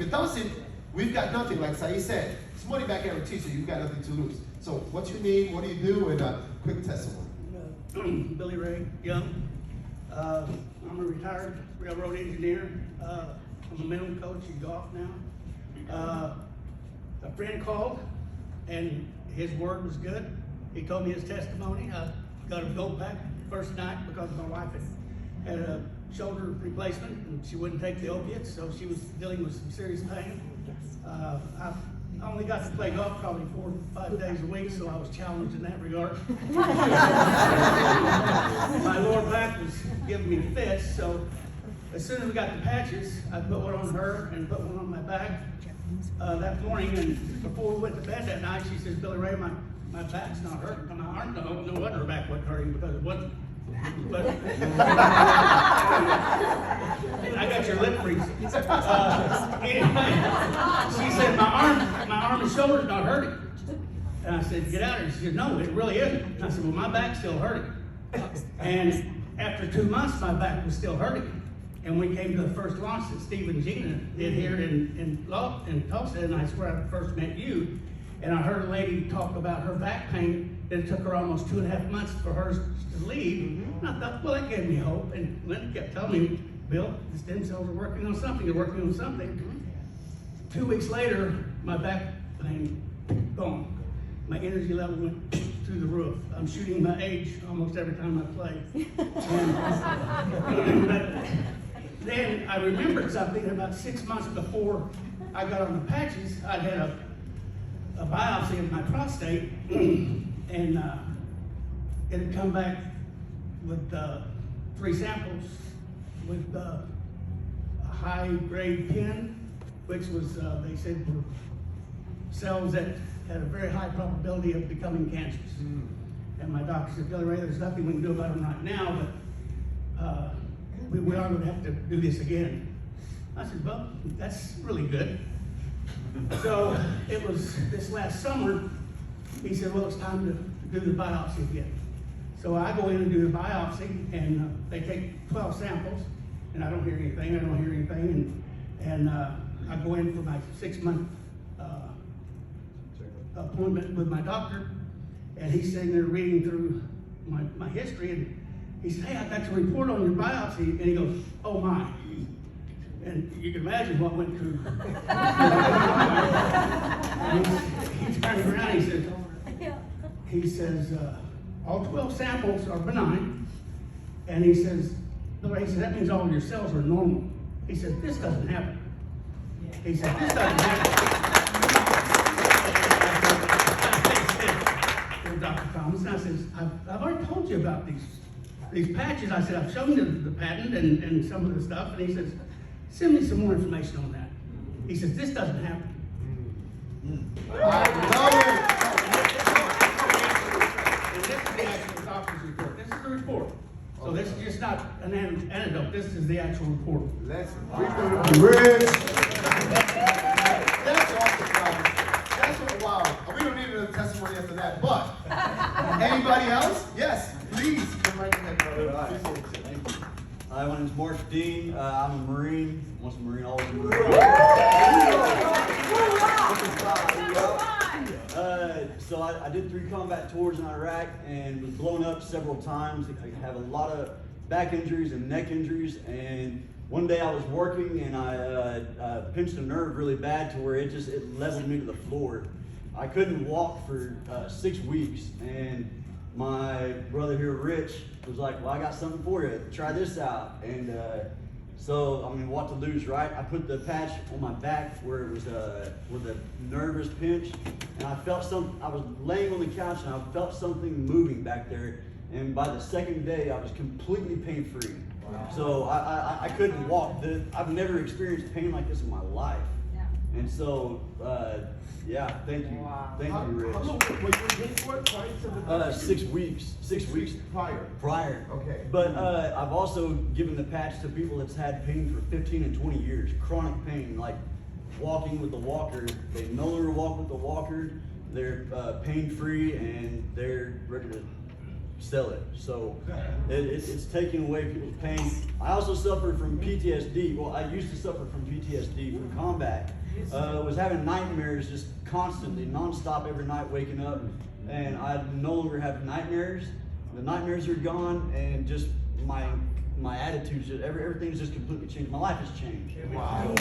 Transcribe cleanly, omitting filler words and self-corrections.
Without we've got nothing, like Saeed said. It's money back guarantee, so you've got nothing to lose. So what's your name, what do you do, and a quick testimony. Billy Ray Young. I'm a retired railroad engineer. I'm a minimum coach in golf now. A friend called, and his word was good. He told me his testimony. I got to go back first night because my wife had a shoulder replacement, and she wouldn't take the opiates, so she was dealing with some serious pain. I only got to play golf probably 4 or 5 days a week, so I was challenged in that regard. My lower back was giving me fits, so as soon as we got the patches, I put one on her and put one on my back that morning. And before we went to bed that night, she says, "Billy Ray, my back's not hurting." My arm, no wonder her back wasn't hurting, because it wasn't. But I got your lip freezing. Anyway, she said, my arm and shoulder's not hurting. And I said, "Get out of here." She said, "No, it really isn't." And I said, "Well, my back's still hurting." And after 2 months, my back was still hurting. And we came to the first launch that Steve and Gina did here in Tulsa, and that's where I first met you. And I heard a lady talk about her back pain. It took her almost 2.5 months for hers to leave. And I thought, well, that gave me hope. And Linda kept telling me, "Bill, the stem cells are working on something. You're working on something." 2 weeks later, my back pain gone. My energy level went through the roof. I'm shooting my age almost every time I play. But then I remembered something. About 6 months before I got on the patches, I had a biopsy of my prostate, and it had come back with 3 samples with a high-grade pin, which was, they said, were cells that had a very high probability of becoming cancerous. And my doctor said, "Billy Ray, there's nothing we can do about them right now, but we are going to have to do this again." I said, "Well, that's really good." So it was this last summer, he said, "Well, it's time to do the biopsy again." So I go in and do the biopsy, and they take 12 samples, and I don't hear anything, and I go in for my 6-month appointment with my doctor, and he's sitting there reading through my history, and he said, "Hey, I got your report on your biopsy," and he goes, "Oh my." And you can imagine what went through. He turned around, he says, "All 12 samples are benign." And he says, "That means all of your cells are normal." He said, "This doesn't happen." He said, "This doesn't happen." Dr. Thomas, and I said, I've already told you about these patches." I said, "I've shown you the patent and some of the stuff." And he says, "Send me some more information on that." He says, "This doesn't happen." I love it. And this is the actual doctor's report. This is the report. So this is just not an anecdote. This is the actual report. Let's Rich. That's awesome, guys. That's what, wow. We don't need another testimony after that, but anybody else? Yes, please. Come right ahead, brother. All right. Thank you. Hi, my name is Mark Dean. I'm a Marine. Once a Marine, always a Marine. So I did 3 combat tours in Iraq and was blown up several times. I have a lot of back injuries and neck injuries. And one day I was working and I pinched a nerve really bad to where it leveled me to the floor. I couldn't walk for 6 weeks, and my brother here, Rich, was like, "Well, I got something for you. Try this out." And so, I mean, what to lose, right? I put the patch on my back where it was where the nerve was pinched, and I felt something. I was laying on the couch and I felt something moving back there. And by the 2nd day, I was completely pain-free. Wow. So I couldn't walk. I've never experienced pain like this in my life. And so, yeah, thank you. Wow. Thank you, Rich. How long were you in for it? Prior to the 6 weeks. 6 weeks prior. Okay. But I've also given the patch to people that's had pain for 15 and 20 years, chronic pain, like walking with the walker. They no longer walk with the walker. They're pain-free, and they're ready to sell it. So it's taking away people's pain. I also suffer from PTSD. Well, I used to suffer from PTSD from combat. Was having nightmares just constantly, nonstop every night waking up. And I no longer have nightmares. The nightmares are gone, and just my attitude's just, everything's just completely changed. My life has changed. Wow.